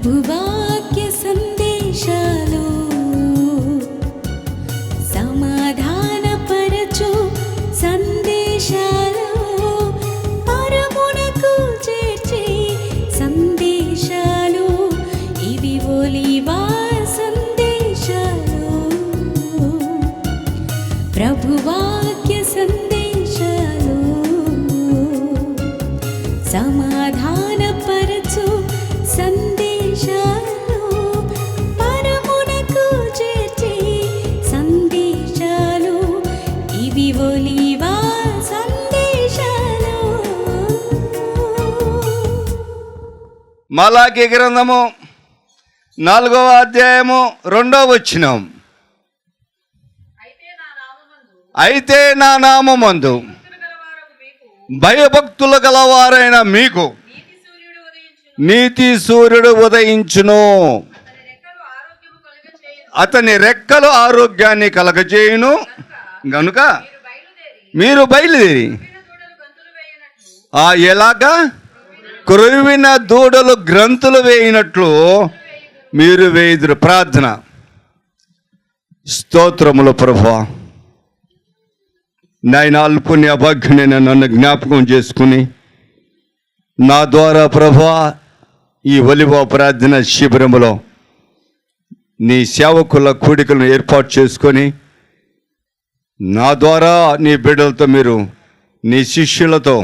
ప్రభువాక్య సందేశాలు సమాధానపరచు సందేశాలు పరమునకు చేర్చే సందేశాలు ఇవి ఒలీవా సందేశాలు. ప్రభువాక్య సందేశాలు సమాధానపరచు సందేశాలు పరమునకు చేర్చే సందేశాలు ఇవి ఒలీవా సందేశాలు. మలాకీ గ్రంథము 4వ అధ్యాయము 2వ వచనం. అయితే నా నామమందు భయభక్తులు గలవారైన మీకు నీతి సూర్యుడు ఉదయించును. అతని రెక్కలు ఆరోగ్యాన్ని కలగజేయును గనుక మీరు బయలుదేరి ఎలాగా క్రొవ్విన దూడలు గ్రంథులు వేయినట్లు మీరు వేయుదురు. ప్రార్థన. స్తోత్రములు ప్రభువా, నాయన అల్పుని అభాగ్యునైన నన్ను జ్ఞాపకం చేసుకుని నా ద్వారా ప్రభువా ఈ ఒలివ ప్రార్థన శిబిరములో నీ సేవకుల కూడికలను ఏర్పాటు చేసుకొని నా ద్వారా నీ బిడ్డలతో మీరు నీ శిష్యులతో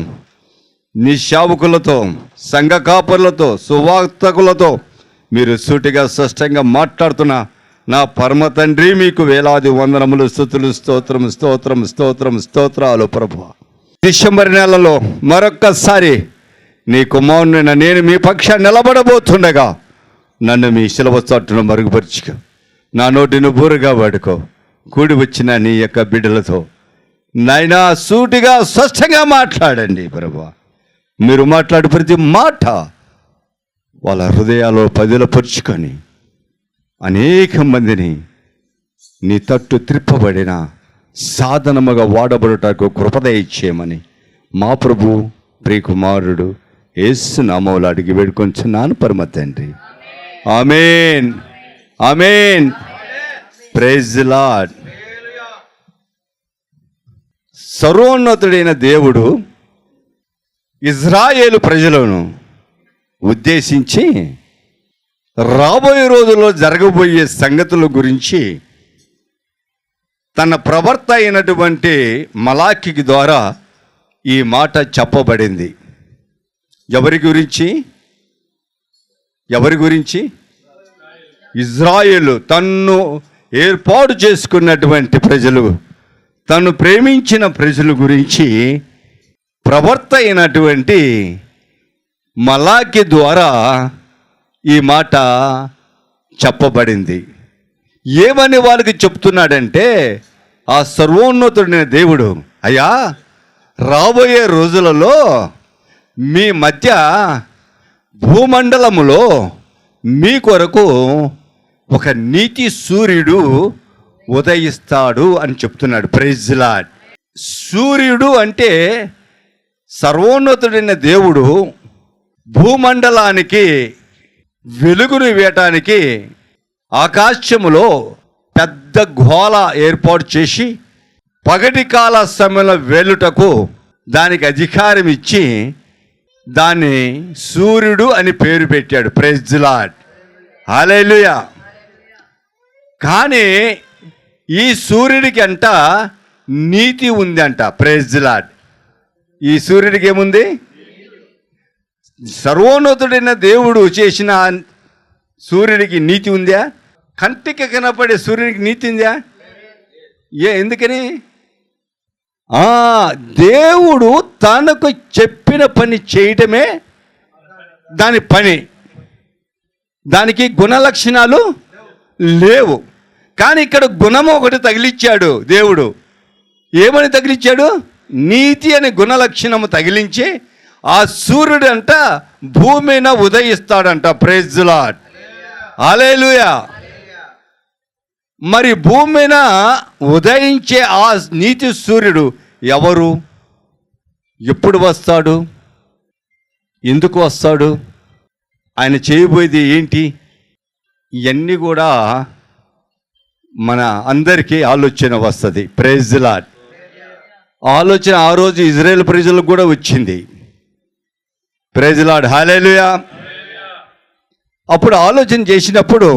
నీ సేవకులతో సంఘ కాపరులతో సువార్తకులతో మీరు సూటిగా స్పష్టంగా మాట్లాడుతున్న నా పరమ తండ్రి మీకు వేలాది వందనములు, స్తుతులు, స్తోత్రం స్తోత్రం స్తోత్రం స్తోత్రాలు ప్రభువా. డిసెంబర్ నెలలో మరొక్కసారి నీ కుమారునైన నేను మీ పక్షాన్ని నిలబడబోతుండగా నన్ను మీ శిలువ చాటును మరుగుపరుచుక నా నోటిని బూరుగా వాడుకో. కూడి వచ్చిన నీ యొక్క బిడ్డలతో నాయనా సూటిగా స్పష్టంగా మాట్లాడండి ప్రభువా. మీరు మాట్లాడే ప్రతి మాట వాళ్ళ హృదయాల్లో పదిలపరుచుకొని అనేక మందిని నీ తట్టు త్రిప్పబడిన సాధనముగా వాడబడుటకు కృపద ఇచ్చేయమని మా ప్రభు ప్రియకుమారుడు యేసు నామములో అడిగి వేడుకొంచున్నాను పరమ తండ్రి. Amen amen. Praise the lord. సర్వోన్నతుడైన దేవుడు ఇజ్రాయేలు ప్రజలను ఉద్దేశించి రాబోయే రోజుల్లో జరగబోయే సంగతుల గురించి తన ప్రవర్త అయినటువంటి మలాకీ ద్వారా ఈ మాట చెప్పబడింది. ఎవరి గురించి? ఇజ్రాయేలు, తన్ను ఏర్పాటు చేసుకున్నటువంటి ప్రజలు, తను ప్రేమించిన ప్రజల గురించి ప్రవర్త అయినటువంటి మలాకీ ద్వారా ఈ మాట చెప్పబడింది. ఏమని వాళ్ళకి చెప్తున్నాడంటే, ఆ సర్వోన్నతుడైన దేవుడు, అయ్యా రాబోయే రోజులలో మీ మధ్య భూమండలములో మీ కొరకు ఒక నీతి సూర్యుడు ఉదయిస్తాడు అని చెప్తున్నాడు. Praise the lord. సూర్యుడు అంటే సర్వోన్నతుడైన దేవుడు భూమండలానికి వెలుగును వేయటానికి ఆకాశములో పెద్ద గోళ ఏర్పాటు చేసి పగటి కాల సమయంలో వెలుటకు దానికి అధికారం ఇచ్చి దాన్ని సూర్యుడు అని పేరు పెట్టాడు. Praise the lord. హల్లెలూయా. కానీ ఈ సూర్యుడికి అంట నీతి ఉంది అంట. Praise the lord. ఈ సూర్యుడికి ఏముంది? సర్వోన్నతుడైన దేవుడు చేసిన సూర్యుడికి నీతి ఉందా? కంటికి కనపడే సూర్యుడికి నీతి ఉందా? ఎందుకని? దేవుడు తనకు చెప్పిన పని చేయటమే దాని పని. దానికి గుణలక్షణాలు లేవు. కానీ ఇక్కడ గుణము ఒకటి తగిలిచ్చాడు దేవుడు. ఏమని తగిలిచ్చాడు? నీతి అనే గుణలక్షణము తగిలించి ఆ సూర్యుడు అంట భూమిన ఉదయిస్తాడంట. Praise the lord. హల్లెలూయా. మరి భూమిన ఉదయించే ఆ నీతి సూర్యుడు ఎవరు? ఎప్పుడు వస్తాడు? ఎందుకు వస్తాడు? ఆయన చేయబోయేది ఏంటి? ఇవన్నీ కూడా మన అందరికీ ఆలోచన వస్తుంది. Praise the lord. ఆలోచన ఆ రోజు ఇజ్రాయేల్ ప్రజలకు కూడా వచ్చింది. Praise the lord. హల్లెలూయా. అప్పుడు ఆలోచన చేసినప్పుడు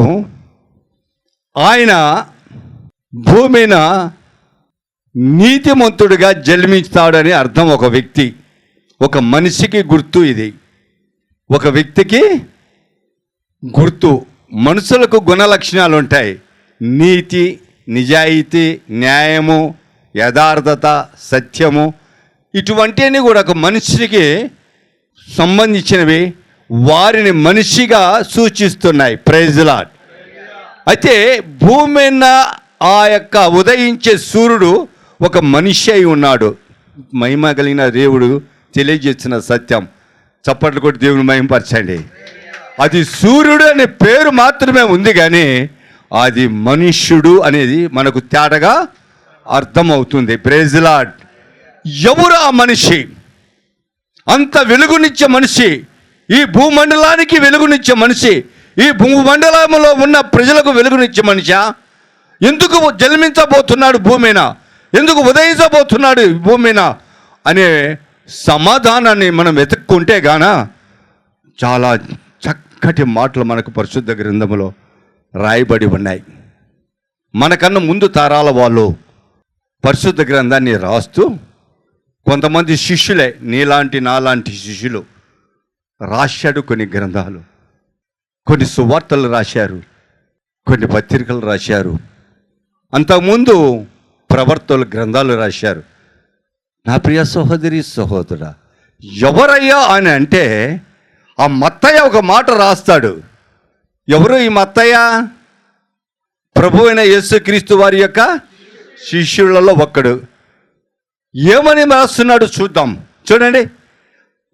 ఆయన భూమిన నీతిమంతుడిగా జన్మిస్తాడని అర్థం. ఒక వ్యక్తి, ఒక మనిషికి గుర్తు ఇది. ఒక వ్యక్తికి గుర్తు. మనుషులకు గుణ లక్షణాలు ఉంటాయి. నీతి, నిజాయితీ, న్యాయము, యథార్థత, సత్యము, ఇటువంటివన్నీ కూడా ఒక మనిషికి సంబంధించినవి. వారిని మనిషిగా సూచిస్తున్నాయి. Praise the lord. అయితే భూమి మీద ఆ యొక్క ఉదయించే సూర్యుడు ఒక మనిషి అయి ఉన్నాడు. మహిమ కలిగిన దేవుడు తెలియజేసిన సత్యం. చప్పట్లు కొట్టి దేవుని మహిమపరచండి. అది సూర్యుడు అనే పేరు మాత్రమే ఉంది, కానీ అది మనుష్యుడు అనేది మనకు తేటగా అర్థమవుతుంది. Praise the lord. ఎవరు ఆ మనిషి? అంత వెలుగునిచ్చే మనిషి, ఈ భూమండలానికి వెలుగునిచ్చే మనిషి, ఈ భూమండలంలో ఉన్న ప్రజలకు వెలుగునిచ్చే మనిషా? ఎందుకు జన్మించబోతున్నాడు భూమిన? ఎందుకు ఉదయించబోతున్నాడు భూమిన అనే సమాధానాన్ని మనం వెతుక్కుంటే గాన చాలా చక్కటి మాటలు మనకు పరిశుద్ధ గ్రంథములో రాయబడి ఉన్నాయి. మనకన్నా ముందు తరాల వాళ్ళు పరిశుద్ధ గ్రంథాన్ని రాస్తూ, కొంతమంది శిష్యులే, నీలాంటి నాలాంటి శిష్యులు రాశాడు. కొన్ని గ్రంథాలు, కొన్ని సువార్తలు రాశారు, కొన్ని పత్రికలు రాశారు, అంతకుముందు ప్రవర్తన గ్రంథాలు రాశారు. నా ప్రియ సహోదరి సహోదరుడా, ఎవరయ్యా అని అంటే ఆ మత్తయ్య ఒక మాట రాస్తాడు. ఎవరు ఈ మత్తయ్య? ప్రభు అయిన యేసుక్రీస్తు వారి యొక్క శిష్యులలో ఒక్కడు. ఏమని రాస్తున్నాడు చూద్దాం. చూడండి,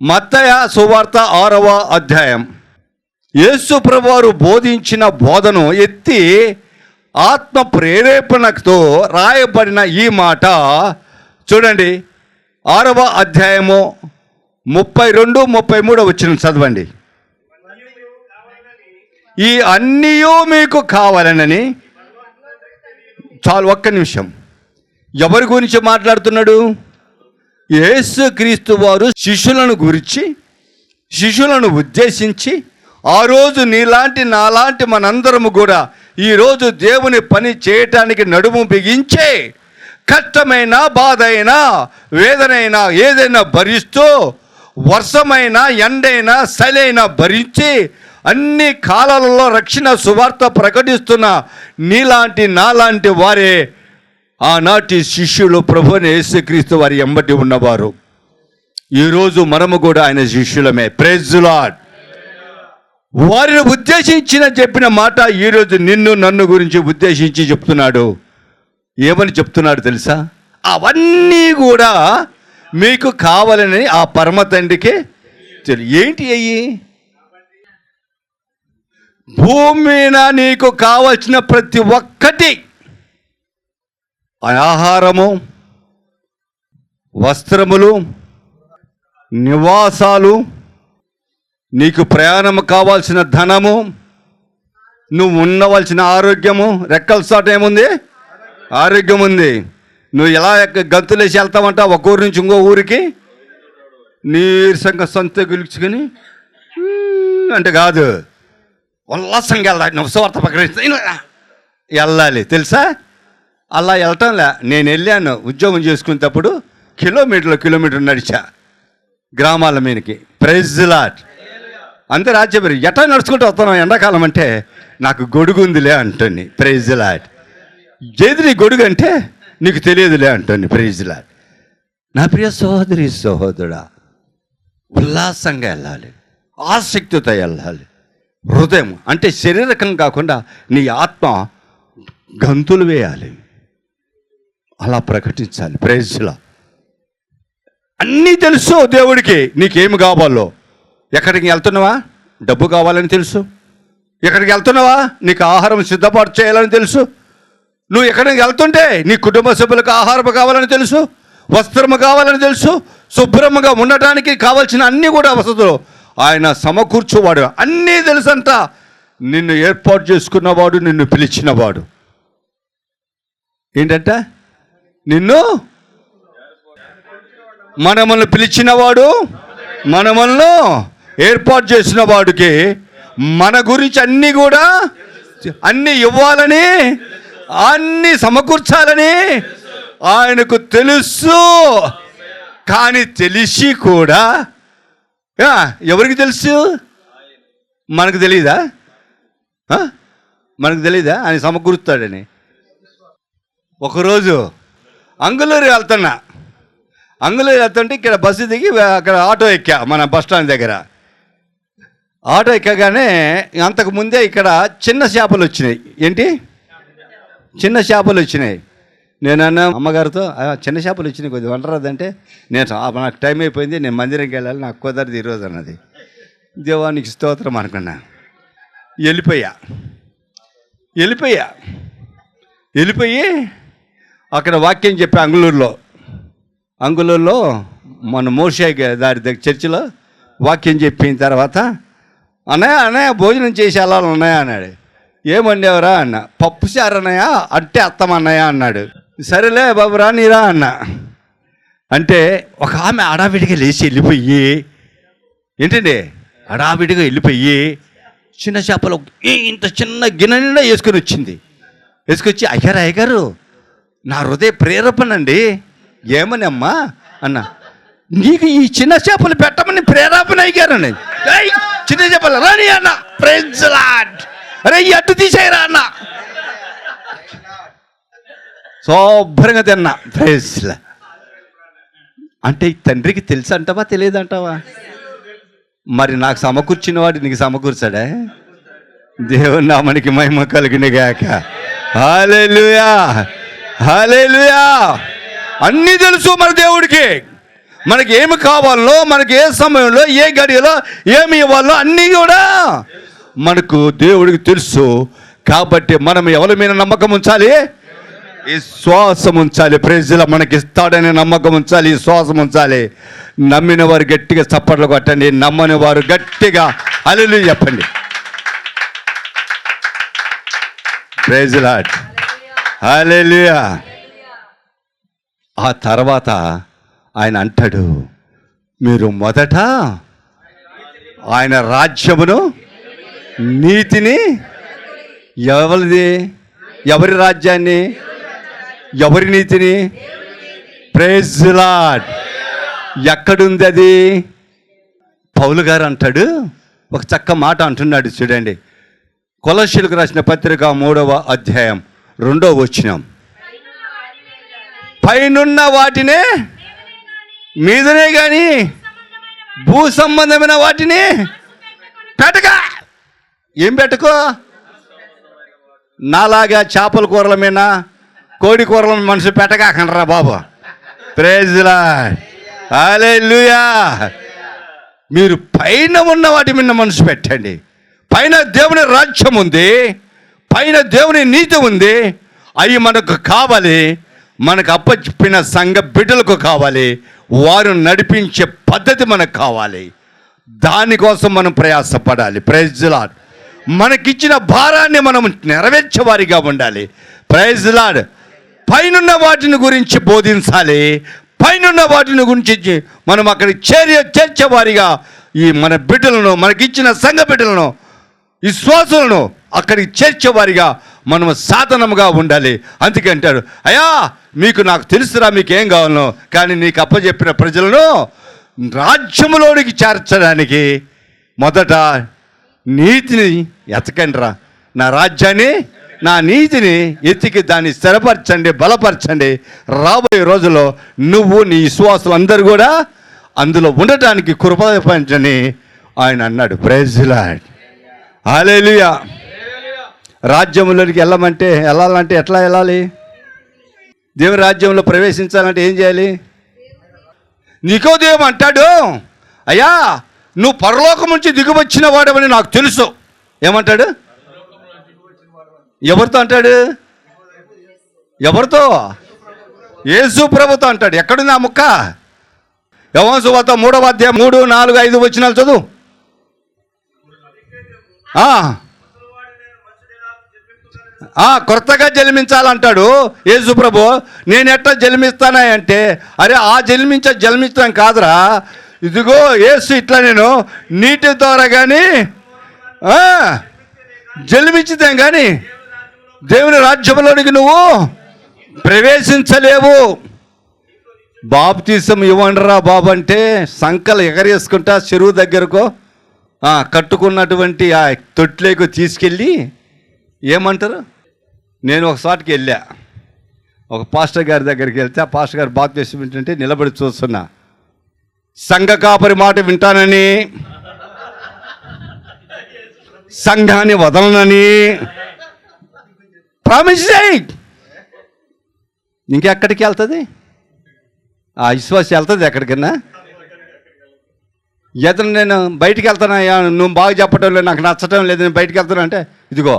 మత్తయ్య సువార్త 6వ అధ్యాయం. యేసు ప్రభువారు బోధించిన బోధను ఎత్తి ఆత్మ ప్రేరేపణతో రాయబడిన ఈ మాట చూడండి. 6వ అధ్యాయము 32, 33 వచనం చదవండి. ఈ అన్నీయూ మీకు కావాలనని. చాలు, ఒక్క నిమిషం. ఎవరి గురించి మాట్లాడుతున్నాడు? యేసుక్రీస్తు వారు శిష్యులను గురించి, శిష్యులను ఉద్దేశించి, ఆ రోజు నీలాంటి నాలాంటి మనందరము కూడా ఈరోజు దేవుని పని చేయటానికి నడుము బిగించే, కష్టమైన, బాధైనా, వేదనైనా ఏదైనా భరిస్తూ, వర్షమైనా, ఎండైనా, చలైనా భరించి అన్ని కాలాలలో రక్షణ సువార్త ప్రకటిస్తున్న నీలాంటి నాలాంటి వారే ఆనాటి శిష్యులు, ప్రభువైన యేసుక్రీస్తు వారి ఎంబటి ఉన్నవారు. ఈరోజు మనము కూడా ఆయన శిష్యులమే. Praise the lord. వారిని ఉద్దేశించిన చెప్పిన మాట ఈరోజు నిన్ను నన్ను గురించి ఉద్దేశించి చెప్తున్నాడు. ఏమని చెప్తున్నాడు తెలుసా? అవన్నీ కూడా మీకు కావాలని ఆ పరమ తండ్రికి తెలియదు. ఏంటి అయ్యి? భూమిన నీకు కావలసిన ప్రతి ఒక్కటి, ఆహారము, వస్త్రములు, నివాసాలు, నీకు ప్రయాణం కావాల్సిన ధనము, నువ్వు ఉండవలసిన ఆరోగ్యము. రెక్కల చాట ఏముంది? ఆరోగ్యం ఉంది. నువ్వు ఎలా గంతులేసి వెళ్తావంట ఒక ఊరి నుంచి ఇంకో ఊరికి? నీరసంగా సొంత గెలుచుకొని అంటే కాదు, ఉల్లాసంగా వెళ్ళాలి. నువ్వు స్వార్థ వెళ్ళాలి, తెలుసా? అలా వెళ్ళటంలే. నేను వెళ్ళాను ఉద్యోగం చేసుకునేటప్పుడు కిలోమీటర్ నడిచా గ్రామాల మీదకి. Praise the lord. అంతే రాజ్యపరి ఎట్లా నడుచుకుంటూ వస్తున్నావు ఎండాకాలం అంటే, నాకు గొడుగు ఉందిలే అంటుంది. Praise the lord. ఏది నీ గొడుగు అంటే నీకు తెలియదులే అంటుంది. Praise the lord. నా ప్రియ సహోదరి సహోదరుడా, ఉల్లాసంగా వెళ్ళాలి, ఆసక్తితో వెళ్ళాలి. హృదయం అంటే శరీరకం కాకుండా నీ ఆత్మ గంతులు వేయాలి, అలా ప్రకటించాలి. Praise the lord. అన్నీ తెలుసు దేవుడికి నీకేమి కావాలో. ఎక్కడికి వెళ్తున్నావా? డబ్బు కావాలని తెలుసు. ఎక్కడికి వెళ్తున్నావా? నీకు ఆహారం సిద్ధపాటు చేయాలని తెలుసు. నువ్వు ఎక్కడికి వెళ్తుంటే నీ కుటుంబ సభ్యులకు ఆహారం కావాలని తెలుసు, వస్త్రము కావాలని తెలుసు, శుభ్రంగా ఉండటానికి కావాల్సిన అన్నీ కూడా వసతులు ఆయన సమకూర్చువాడు, అన్నీ తెలుసంట. నిన్ను ఏర్పాటు చేసుకున్నవాడు, నిన్ను పిలిచినవాడు. ఏంటంట? నిన్ను మనల్ని పిలిచినవాడు, మనల్ని ఏర్పాటు చేసిన వాడికి మన గురించి అన్నీ కూడా అన్నీ ఇవ్వాలని, అన్నీ సమకూర్చాలని ఆయనకు తెలుసు. కానీ తెలిసి కూడా ఎవరికి తెలుసు? మనకు తెలీదా? మనకు తెలీదా ఆయన సమకూరుస్తాడని? ఒకరోజు అంగుళూరు వెళ్తుంటే ఇక్కడ బస్సు దిగి అక్కడ ఆటో ఎక్కా, మన బస్ స్టాండ్ దగ్గర. ఆటో ఎక్కగానే అంతకుముందే ఇక్కడ చిన్న చేపలు వచ్చినాయి. ఏంటి? చిన్న చేపలు వచ్చినాయి. నేను అన్నా అమ్మగారితో, చిన్న చేపలు వచ్చినాయి, కొద్దిగా వండరాదంటే, నాకు టైం అయిపోయింది, నేను మందిరంకి వెళ్ళాలి, నాకు కుదరదు ఈరోజు అన్నది. దేవానికి స్తోత్రం అనుకున్నా. వెళ్ళిపోయి అక్కడ వాక్యం చెప్పి అంగుళూరులో మన మోషే దారి దగ్గర చర్చిలో వాక్యం చెప్పిన తర్వాత, అన్నయ్య భోజనం చేసి వెళ్ళాలి అన్నయ్య అన్నాడు. ఏమండేవరా అన్న. పప్పుచారు అన్నయ్య, అంటే అత్తమన్నయ్య అన్నాడు. సరేలే బాబు రానిరా అన్న. అంటే ఒక ఆమె అడావిడిగా లేచి వెళ్ళిపోయి, ఏంటండి అడావిడిగా వెళ్ళిపోయి చిన్న చేపలు ఇంత చిన్న గిన్నె నిండా వేసుకొచ్చి అయ్యారు నా హృదయ ప్రేరేపణ అండి. ఏమని అమ్మా అన్న. నీకు ఈ చిన్న చేపలు పెట్టమని ప్రేరేపణ అయ్యారని. చిన్న చేపలు రాని అన్న. Praise lord. అరే అడ్డు తీసేయరా అన్న. శుభ్రంగా తిన్నా. Praise lord. అంటే తండ్రికి తెలుసు అంటావా, తెలియదంటావా? మరి నాకు సమకూర్చిన వాడు నీకు సమకూర్చాడే? దేవుని నామానికి మహిమ కలిగిన గాక. హల్లెలూయా, హల్లెలూయా. అన్నీ తెలుసు మన దేవుడికి. మనకి ఏమి కావాలో, మనకి ఏ సమయంలో, ఏ గడియలో ఏమి ఇవ్వాలో అన్నీ కూడా మనకు దేవుడికి తెలుసు. కాబట్టి మనం ఎవరి మీద నమ్మకం ఉంచాలి? విశ్వాసం ఉంచాలి. ప్రైజ్లా మనకి ఇస్తాడనే నమ్మకం ఉంచాలి, విశ్వాసం ఉంచాలి. నమ్మిన వారు గట్టిగా చప్పట్లు కొట్టండి, నమ్మని వారు గట్టిగా హల్లెలూయా చెప్పండి. ప్రైజ్ లార్డ్, హల్లెలూయా. ఆ తర్వాత ఆయన అంటాడు, మీరు మొదట ఆయన రాజ్యమును నీతిని, ఎవరి రాజ్యాన్ని, ఎవరి నీతిని? Praise lord. ఎక్కడుంది అది? పౌలు గారు అంటాడు, ఒక చక్క మాట అంటున్నాడు చూడండి. కొలస్సీయులకు రాసిన పత్రిక 3వ అధ్యాయం 2వ వచనం. పైనున్న వాటినే మీదనే కానీ భూ సంబంధమైన వాటిని పెట్టక. ఏం పెట్టుకో? నాలాగా చేపల కూరల మీద, కోడి కూరల మనసు పెట్టకాకండ్రా బాబు. ప్రైజ్ లార్డ్, హల్లెలూయా. మీరు పైన ఉన్న వాటి మీద మనసు పెట్టండి. పైన దేవుని రాజ్యం ఉంది, పైన దేవుని నీతి ఉంది. అవి మనకు కావాలి. మనకు అప్పచెప్పిన సంఘ బిడ్డలకు కావాలి. వారు నడిపించే పద్ధతి మనకు కావాలి. దానికోసం మనం ప్రయాసపడాలి. Praise lord. మనకిచ్చిన భారాన్ని మనం నెరవేర్చేవారిగా ఉండాలి. Praise lord. పైనున్న వాటిని గురించి బోధించాలి. పైనున్న వాటిని గురించి మనం అక్కడికి చేర్చేవారిగా ఈ మన బిడ్డలను, మనకిచ్చిన సంఘ బిడ్డలను, విశ్వాసులను అక్కడికి చేర్చేవారిగా మనం సాధనముగా ఉండాలి. అందుకే అంటాడు, అయ్యా మీకు నాకు తెలుసురా మీకు ఏం కావాలనో, కానీ నీకు అప్పచెప్పిన ప్రజలను రాజ్యములోనికి చేర్చడానికి మొదట నీతిని ఎతకండిరా. నా రాజ్యాన్ని, నా నీతిని ఎతికి దాన్ని స్థిరపరచండి, బలపరచండి. రాబోయే రోజుల్లో నువ్వు, నీ విశ్వాసులు అందరూ కూడా అందులో ఉండటానికి కృప పంచని ఆయన అన్నాడు. ప్రైజ్ లార్డ్, హల్లెలూయా. రాజ్యంలోనికి వెళ్ళాలంటే ఎట్లా వెళ్ళాలి? దేవుని రాజ్యంలో ప్రవేశించాలంటే ఏం చేయాలి? నికోదేము అంటాడు, అయ్యా నువ్వు పరలోకం నుంచి దిగువచ్చిన వాడవని నాకు తెలుసు. ఏమంటాడు? ఎవరితో అంటాడు? ఎవరితో? యేసు ప్రభుతో అంటాడు. ఎక్కడుంది ఆ ముక్క? యోహాను సువార్త 3వ అధ్యాయం 3, 4, 5 వచనాలు చదువు. కొత్తగా జన్మించాలంటాడు యేసు ప్రభు. నేను ఎట్లా జన్మిస్తానా అంటే, అరే ఆ జన్మించడం కాదురా, ఇదిగో యేసు ఇట్లా నేను నీటి ద్వారా కానీ జన్మించితే కానీ దేవుని రాజ్యంలోనికి నువ్వు ప్రవేశించలేవు. బాప్తీసం ఇవ్వండిరా బాబు అంటే సంకలు ఎగరేసుకుంటా చెరువు దగ్గరకు కట్టుకున్నటువంటి ఆ తొట్లేకు తీసుకెళ్ళి ఏమంటారు, నేను ఒక చోటకి వెళ్ళా, ఒక పాస్టర్ గారి దగ్గరికి వెళ్తే ఆ పాస్టర్ గారు బాప్తీసం ఏంటంటే నిలబడి చూస్తున్నా. సంఘ కాపరి మాట వింటానని, సంఘాన్ని వదలనని ప్రామిస్ చేయి. ఇంకెక్కడికి వెళ్తుంది ఆ విశ్వాసం? వెళ్తుంది ఎక్కడికన్నా? ఏదైనా నేను బయటికి వెళ్తానా, నువ్వు బాగా చెప్పడం లేదు, నాకు నచ్చటం లేదు, నేను బయటికి వెళ్తాను అంటే, ఇదిగో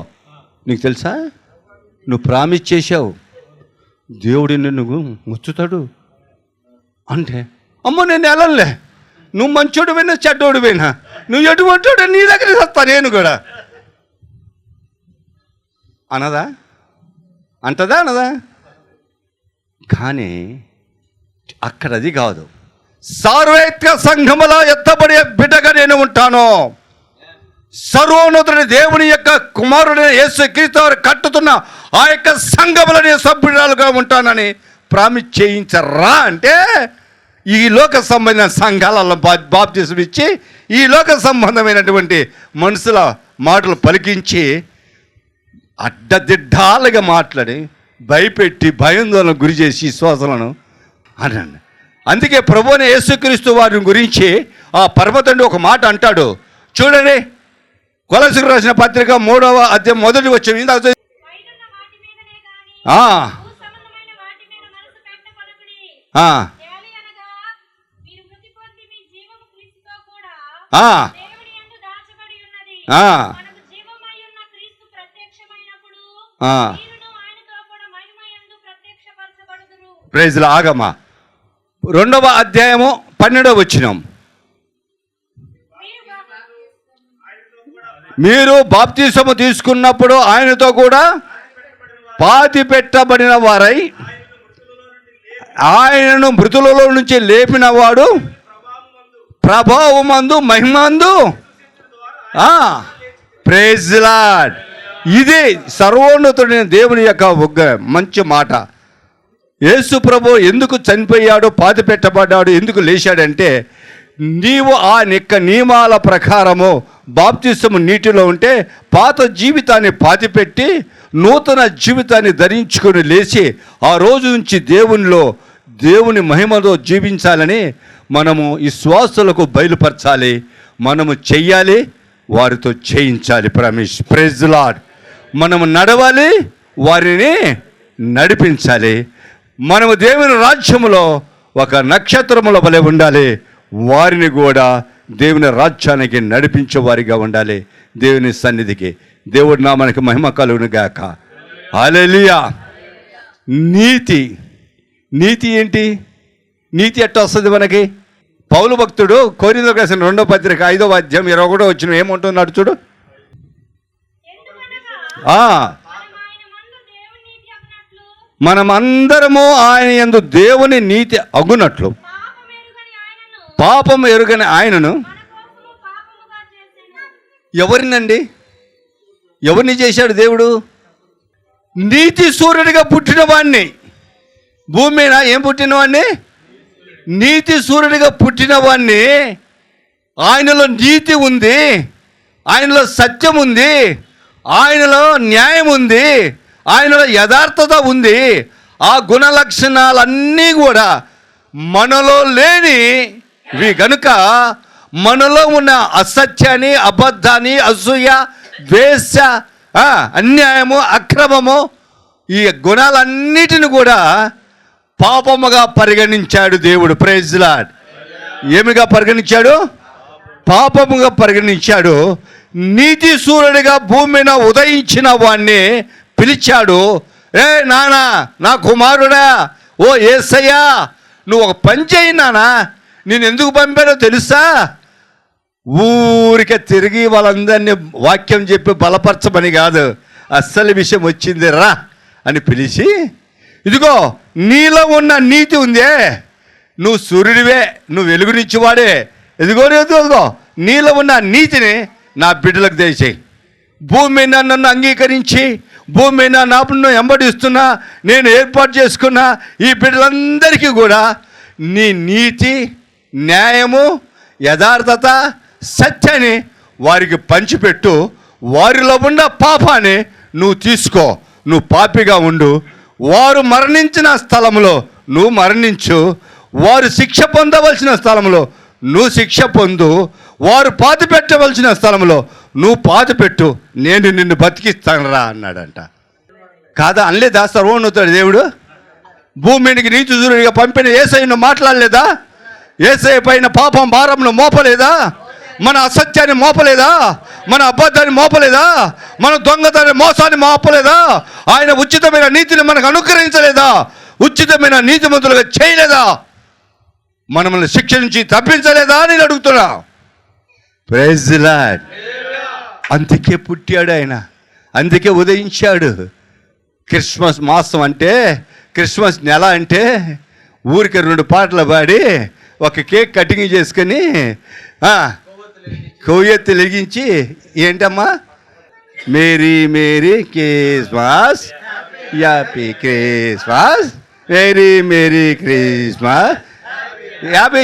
నీకు తెలుసా నువ్వు ప్రామిస్ చేసావు దేవుడు నువ్వు ముచ్చుతాడు అంటే, అమ్మో నేను వెళ్ళలే, నువ్వు మంచోడు పోయినా చెడ్డోడు పోయినా నువ్వు ఎటువంటి నీ దగ్గరికి వస్తా నేను కూడా అనదా? అంటదా అనదా? కానీ అక్కడ అది కాదు. సార్వత్రిక సంఘములో ఎత్తబడే బిడ్డగా నేను ఉంటాను, సర్వోన్నతుడి దేవుని యొక్క కుమారుడైన యేసుక్రీస్తు వారు కట్టుతున్న ఆ యొక్క సంఘములో నేను సభ్యురాలుగా ఉంటానని ప్రామిస్ చేయించరా అంటే, ఈ లోక సంబంధమైన సంఘాలలో బాప్తిసం ఇచ్చి ఈ లోక సంబంధమైనటువంటి మనుషుల మాటలు పలికించి అడ్డదిడ్డాలుగా మాట్లాడి భయపెట్టి భయాందోళనకు గురి చేసి విశ్వాసాలను అనండి. అందుకే ప్రభువుని యేసుక్రీస్తు వారిని గురించి ఆ పరమతండ్రి ఒక మాట అంటాడు చూడండి. కొలసీలకు రాసిన పత్రిక 3వ అధ్యాయం మొదటి వచ్చింది. ప్రైజ్లా ఆగమా 2వ అధ్యాయము 12వ వచనం. మీరు బాప్తిసము తీసుకున్నప్పుడు ఆయనతో కూడా పాతి పెట్టబడిన వారై ఆయనను మృతులలో నుంచి లేపిన వాడు ప్రభావమందు మహిమందు ప్రైజ్ లార్డ్. ఇది సర్వోన్నతుడైన దేవుని యొక్క ఒక మంచి మాట. యేసు ప్రభు ఎందుకు చనిపోయాడు, పాతి పెట్టబడ్డాడు, ఎందుకు లేచాడంటే, నీవు ఆ నియమాల ప్రకారము బాప్తిసము నీటిలో ఉంటే పాత జీవితాన్ని పాతిపెట్టి నూతన జీవితాన్ని ధరించుకొని లేచి ఆ రోజు నుంచి దేవుని మహిమతో జీవించాలని మనము ఈ శ్వాసలకు బయలుపరచాలి, మనము చెయ్యాలి, వారితో చేయించాలి. Praise lord. మనము నడవాలి, వారిని నడిపించాలి. మనము దేవుని రాజ్యములో ఒక నక్షత్రముల వలె ఉండాలి, వారిని కూడా దేవుని రాజ్యానికి నడిపించే వారిగా ఉండాలి. దేవుని సన్నిధికి దేవుడి నామానికి మహిమ కలుగును గాక. హల్లెలూయా. నీతి ఏంటి? నీతి ఎట్లా వస్తుంది మనకి? పౌలు భక్తుడు కొరింథీయులకు రాసిన 2వ పత్రిక 5వ అధ్యాయం 21వ వచనం ఏమంటున్నాడు చూడు. మనమందరము ఆయన యందు దేవుని నీతి అగునట్లు పాపం ఎరుగని ఆయనను ఎవరినండి? ఎవరిని చేశాడు దేవుడు? నీతి సూర్యుడిగా పుట్టిన వాడిని. భూమి మీద ఏం పుట్టినవాడిని? నీతి సూర్యుడిగా పుట్టిన వాడిని. ఆయనలో నీతి ఉంది, ఆయనలో సత్యం ఉంది, ఆయనలో న్యాయం ఉంది, ఆయనలో యథార్థత ఉంది. ఆ గుణ లక్షణాలన్నీ కూడా మనలో లేనివి గనుక మనలో ఉన్న అసత్యాన్ని, అబద్ధాన్ని, అసూయ, ద్వేష, అన్యాయము, అక్రమము, ఈ గుణాలన్నిటిని కూడా పాపముగా పరిగణించాడు దేవుడు. Praise lord. ఏమిగా పరిగణించాడు? పాపముగా పరిగణించాడు. నీతి సూర్యుడిగా భూమి మీద ఉదయించిన వాణ్ణి పిలిచాడు. ఏ నానా, నా కుమారుడా, ఓ యేసయ్యా, నువ్వు ఒక పని చేయి నానా, నేను ఎందుకు పంపానో తెలుసా? ఊరికే తిరిగి వాళ్ళందరినీ వాక్యం చెప్పి బలపరచమని కాదు, అస్సలు విషయం వచ్చింది రా అని పిలిచి, ఇదిగో నీలో ఉన్న నీతి ఉందే, నువ్వు సూర్యుడివే, నువ్వు వెలుగునిచ్చేవాడే, ఇదిగో నీలో ఉన్న నీతిని నా బిడ్డలకు దయచేయి. భూమి మీద నన్ను అంగీకరించి భూమి మీద నన్ను వెంబడిస్తున్నా, నేను ఏర్పాటు చేసుకున్న ఈ బిడ్డలందరికీ కూడా నీ నీతి, న్యాయము, యథార్థత, సత్యాన్ని వారికి పంచిపెట్టు. వారిలో ఉన్న పాపాన్ని నువ్వు తీసుకో, నువ్వు పాపిగా ఉండు. వారు మరణించిన స్థలంలో నువ్వు మరణించు, వారు శిక్ష పొందవలసిన స్థలంలో నువ్వు శిక్ష పొందు, వారు పాతి పెట్టవలసిన స్థలంలో నువ్వు పాతి పెట్టు, నేను నిన్ను బతికిస్తాను రా అన్నాడంట. కాదా అనలేదా సర్వోన్నతుడు దేవుడు? భూమి మీదకి నీతిశూరుడిగా పంపిన యేసయ్యను మాట్లాడలేదా? యేసయ్య పైన పాపం భారంను మోపలేదా? మన అసత్యాన్ని మోపలేదా? మన అబద్ధాన్ని మోపలేదా? మన దొంగతనాన్ని మోసాన్ని మోపలేదా? ఆయన ఉచితమైన నీతిని మనకు అనుగ్రహించలేదా? ఉచితమైన నీతిమంతులుగా చేయలేదా? మనల్ని శిక్ష నుంచి తప్పించలేదా అని అడుగుతున్నా. Praise the lord. అందుకే పుట్టాడు ఆయన, అందుకే ఉదయించాడు. క్రిస్మస్ మాసం అంటే, క్రిస్మస్ నెల అంటే ఊరికి 2 పాటలు పాడి ఒక కేక్ కటింగ్ చేసుకొని కొవ్వెత్తి వెలిగించి, ఏంటమ్మా, merry merry Christmas, happy Christmas, merry merry Christmas, happy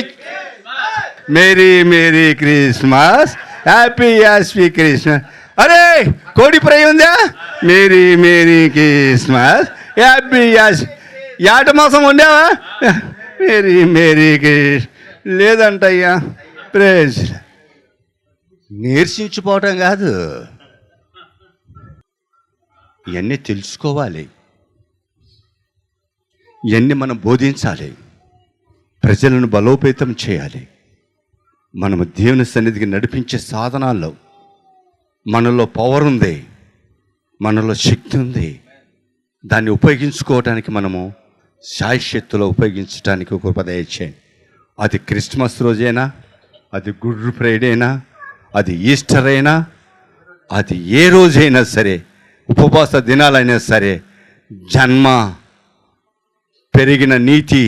merry merry Christmas, happy happy Christmas. అరే కోడి ఫ్రై ఉందా? మేరీ మేరీ క్రిస్మస్, హ్యాపీ యాట మాసం ఉండేవా? మేరీ మేరీ క్రిస్ లేదంటయ్యా. ప్రేజ్. నేర్చించిపోవటం కాదు, ఇవన్నీ తెలుసుకోవాలి, ఇవన్నీ మనం బోధించాలి, ప్రజలను బలోపేతం చేయాలి. మనము దేవుని సన్నిధికి నడిపించే సాధనాల్లో మనలో పవర్ ఉంది, మనలో శక్తి ఉంది. దాన్ని ఉపయోగించుకోవడానికి మనము శాయశక్తిలో ఉపయోగించడానికి ఒక ఉపదేశం. అది క్రిస్మస్ రోజైనా, అది గుడ్ ఫ్రైడేనా, అది ఈస్టర్ అయినా, అది ఏ రోజైనా సరే, ఉపవాస దినాలైనా సరే, జన్మ, పెరిగిన నీతి,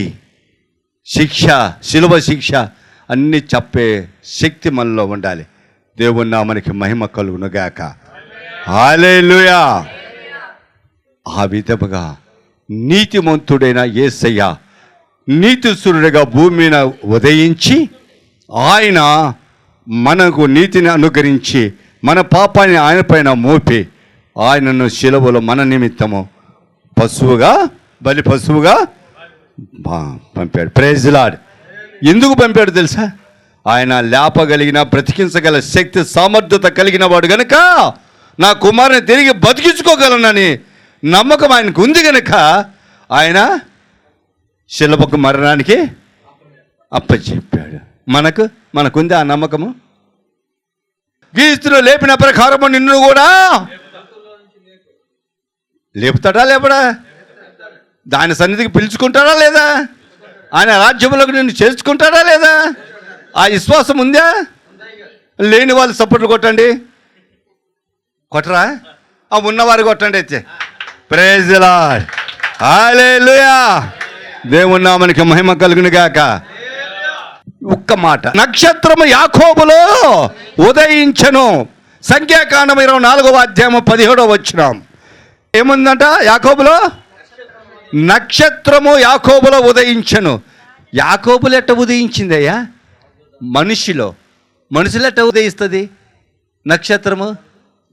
శిక్ష, శిలువ శిక్ష అన్నీ చెప్పే శక్తి మనలో ఉండాలి. దేవుని నామమునకి మహిమ కలుగునుగాక. హల్లెలూయా. ఆ విధముగా నీతిమంతుడైన యేసయ్య నీతిశూరుడిగా భూమి మీద ఉదయించి, ఆయన మనకు నీతిని అనుగ్రహించి మన పాపాన్ని ఆయన పైన మోపి ఆయనను శిలువలో మన నిమిత్తము బలి పశువుగా పంపాడు. Praise the lord. ఎందుకు పంపాడు తెలుసా? ఆయన లేపగలిగిన, బ్రతికించగల శక్తి సామర్థ్యత కలిగిన వాడు గనుక, నా కుమారుని తిరిగి బతికించుకోగలనని నమ్మకం ఆయనకు ఉంది గనుక ఆయన శిలువకు మరణానికి అప్పచెప్పాడు. మనకుంది ఆ నమ్మకము. క్రీస్తును లేపిన ప్రకారము నిన్ను కూడా లేపుతాడా లేపడా? దాని సన్నిధికి పిలుచుకుంటాడా లేదా? ఆయన రాజ్యంలోకి నిన్ను చేసుకుంటాడా లేదా? ఆ విశ్వాసం ఉందా? లేని వాళ్ళు సపోర్ట్లు కొట్టండి. కొట్టరా? ఆ ఉన్నవారు కొట్టండి అయితే. Praise the lord. హల్లెలూయా. దేవుని నామమునకి మహిమ కలుగును గాక. ఒక్క మాట, నక్షత్రము యాకోబులో ఉదయించెను. సంఖ్యాకాండం 24వ అధ్యాయం 17వ వచనం ఏముందంట? యాకోబులో నక్షత్రము యాకోబులో ఉదయించెను. యాకోబులు ఎట్ట ఉదయించిందయ్యా? మనుషులు ఎట్ట ఉదయిస్తుంది నక్షత్రము?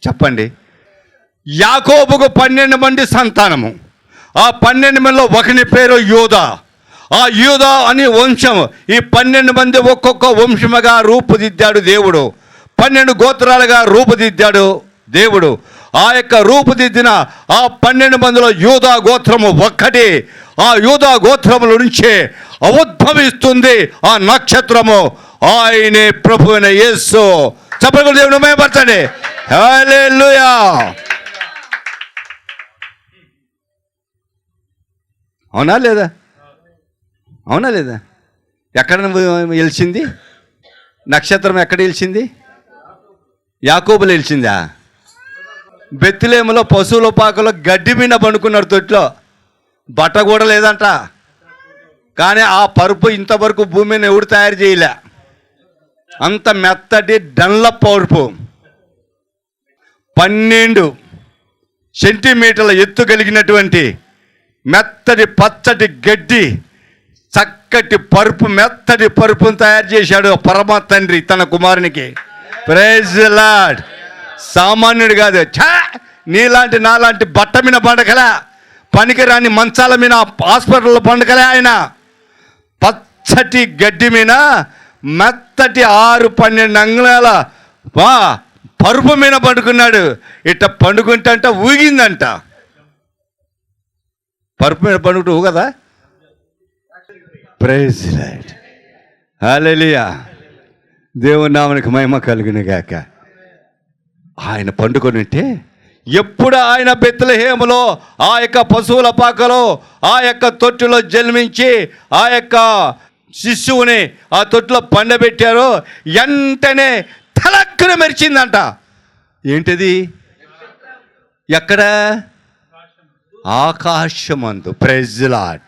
చెప్పండి. యాకోబుకు 12 మంది సంతానము. ఆ 12 మందిలో ఒకని పేరు యూదా. ఆ యూదా అని వంశము. ఈ 12 మంది ఒక్కొక్క వంశముగా రూపుదిద్దాడు దేవుడు. 12 గోత్రాలుగా రూపుదిద్దాడు దేవుడు. ఆ యొక్క రూపుదిద్దిన ఆ 12 మందిలో యూదా గోత్రము ఒక్కటి. ఆ యూదా గోత్రముల నుంచే ఉద్భవిస్తుంది ఆ నక్షత్రము. ఆయనే ప్రభువైన యేసు. చెప్పండి, దేవుని మహిమపరచండి. హల్లెలూయా. అవునా లేదా? అవునా లేదా? ఎక్కడ వెలిసింది? నక్షత్రం ఎక్కడ నిలిచింది? యాకోబులు నిలిచిందా? బెత్లెహేములో పశువుల పాకలో గడ్డి మీద పండుకున్నారు తొట్లో, బట్ట కూడా లేదంట. కానీ ఆ పరుపు ఇంతవరకు భూమిని ఎవడు తయారు చేయలే, అంత మెత్తటి డన్లప్ పరుపు, 12 సెంటీమీటర్ల ఎత్తు కలిగినటువంటి మెత్తటి పచ్చటి గడ్డి, చక్కటి పరుపు, మెత్తటి పరుపును తయారు చేశాడు పరమ తండ్రి తన కుమారునికి. Praise the lord. సామాన్యుడు కాదు. నీలాంటి నాలాంటి బట్ట మీద పండగలే, పనికిరాని మంచాల మీద హాస్పిటల్లో పండగలే. ఆయన పచ్చటి గడ్డి మీద మెత్తటి 6-12 అంగుళాల పరుపు మీద పండుకున్నాడు. ఇట్ట పండుకుంటంట ఊగిందంట. పరుపు మీద పండుకుంటూ ఊగదా? Praise the lord. హల్లెలూయా. దేవుని నామమునకు మహిమ కలుగును గాక. ఆయన పండుకొని ఉంటే ఎప్పుడు ఆయన బెత్లెహేములో ఆ యొక్క పశువుల పాకలో ఆ యొక్క తొట్టులో జన్మించి ఆ యొక్క శిశువుని ఆ తొట్టులో పండబెట్టారో వెంటనే తలక్కున మెరిచిందంట. ఏంటిది? ఎక్కడ? ఆకాశమందు. Praise the lord.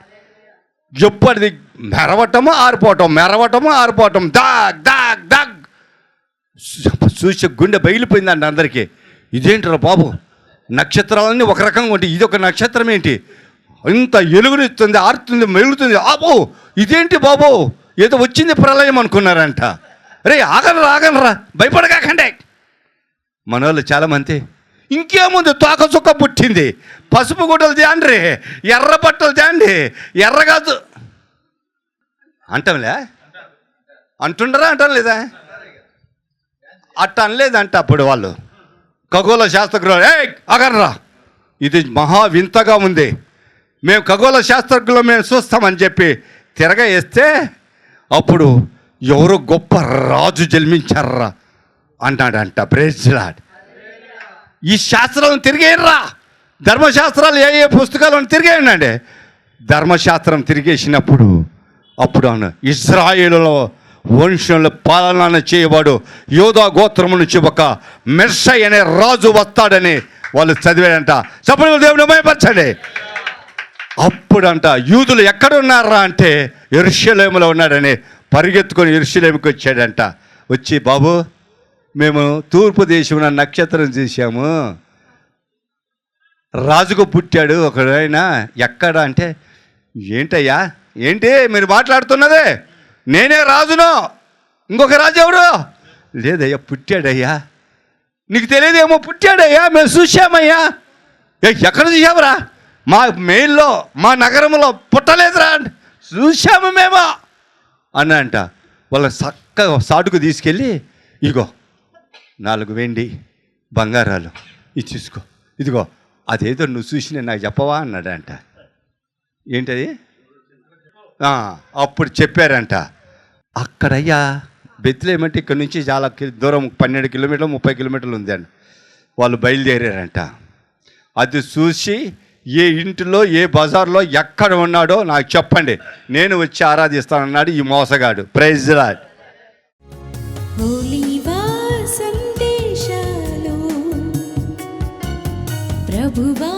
ఎప్పటిది మెరవటము ఆరిపోవటం, మెరవటము ఆరిపోవటం, దాగ్ దాగ్ దాగ్. చూసి గుండె బయలిపోయిందండి అందరికీ. ఇదేంటిరా బాబు, నక్షత్రాలన్నీ ఒక రకంగా ఉంటాయి, ఇది ఒక నక్షత్రం ఏంటి? ఇంత ఎలుగునిస్తుంది, ఆరుతుంది, మెలుగుతుంది. ఆబో ఇదేంటి బాబు, ఏదో వచ్చింది ప్రళయం అనుకున్నారంట. రే ఆగనరా భయపడకాకండి. మన వాళ్ళు చాలామంది ఇంకేముంది, తోక చుక్క పుట్టింది, పసుపు గుడ్డలు తేండ్రి, ఎర్ర బట్టలు తేండి, ఎర్రగాజు అంటాంలే. అంటుండరా? అంటాం లేదా? అట్ట అనలేదంట అప్పుడు వాళ్ళు. ఖగోళ శాస్త్రజ్ఞులు అగర్రా, ఇది మహా వింతగా ఉంది, మేము ఖగోళ శాస్త్రజ్ఞులు మేము చూస్తామని చెప్పి తిరగేస్తే అప్పుడు ఎవరో గొప్ప రాజు జన్మించారా అన్నాడంట. Praise the lord. ఈ శాస్త్రాలను తిరిగేయర్రా, ధర్మశాస్త్రాలు ఏ పుస్తకాలను తిరిగేయండి. ధర్మశాస్త్రం తిరిగేసినప్పుడు అప్పుడు ఇశ్రాయేలులో వంశంలో పాలన చేయవాడు యోధా గోత్రము నుంచి ఒక మెస్సయ్య అనే రాజు వస్తాడని వాళ్ళు చదివాడంట. సపరేట్ దేవుని మహిమపరచండి. అప్పుడంట యూదులు ఎక్కడున్నారా అంటే యెరూషలేములో ఉన్నాడని పరిగెత్తుకొని యెరూషలేముకి వచ్చాడంట. వచ్చి బాబు మేము తూర్పు దేశం నక్షత్రం చూసాము, రాజుకు పుట్టాడు ఒకడైన. ఎక్కడ అంటే ఏంటయ్యా, ఏంటి మీరు మాట్లాడుతున్నదే? నేనే రాజును, ఇంకొక రాజు ఎవరు? లేదయ్యా పుట్టాడయ్యా. నీకు తెలియదేమో, పుట్టాడయ్యా, మేము చూసామయ్యా. ఎక్కడ చూసావురా? మా మెయిల్లో మా నగరంలో పుట్టలేదురా, చూసాము మేము అని అంట. వాళ్ళ చక్కగా సాటుకు తీసుకెళ్ళి ఇగో 4 వెండి బంగారాలు ఇది చూసుకో, ఇదిగో అదేదో నువ్వు చూసి నాకు చెప్పవా అన్నాడంట. ఏంటది? అప్పుడు చెప్పారంట. అక్కడయ్యా బెత్లెహేము అంటే ఇక్కడ నుంచి చాలా దూరం, 12 కిలోమీటర్లు 30 కిలోమీటర్లు ఉంది అండి. వాళ్ళు బయలుదేరారంట. అది చూసి ఏ ఇంటిలో ఏ బజార్లో ఎక్కడ ఉన్నాడో నాకు చెప్పండి, నేను వచ్చి ఆరాధిస్తానన్నాడు ఈ మోసగాడు. Praise the lord. ఒలీవ సందేశాలు ప్రభువా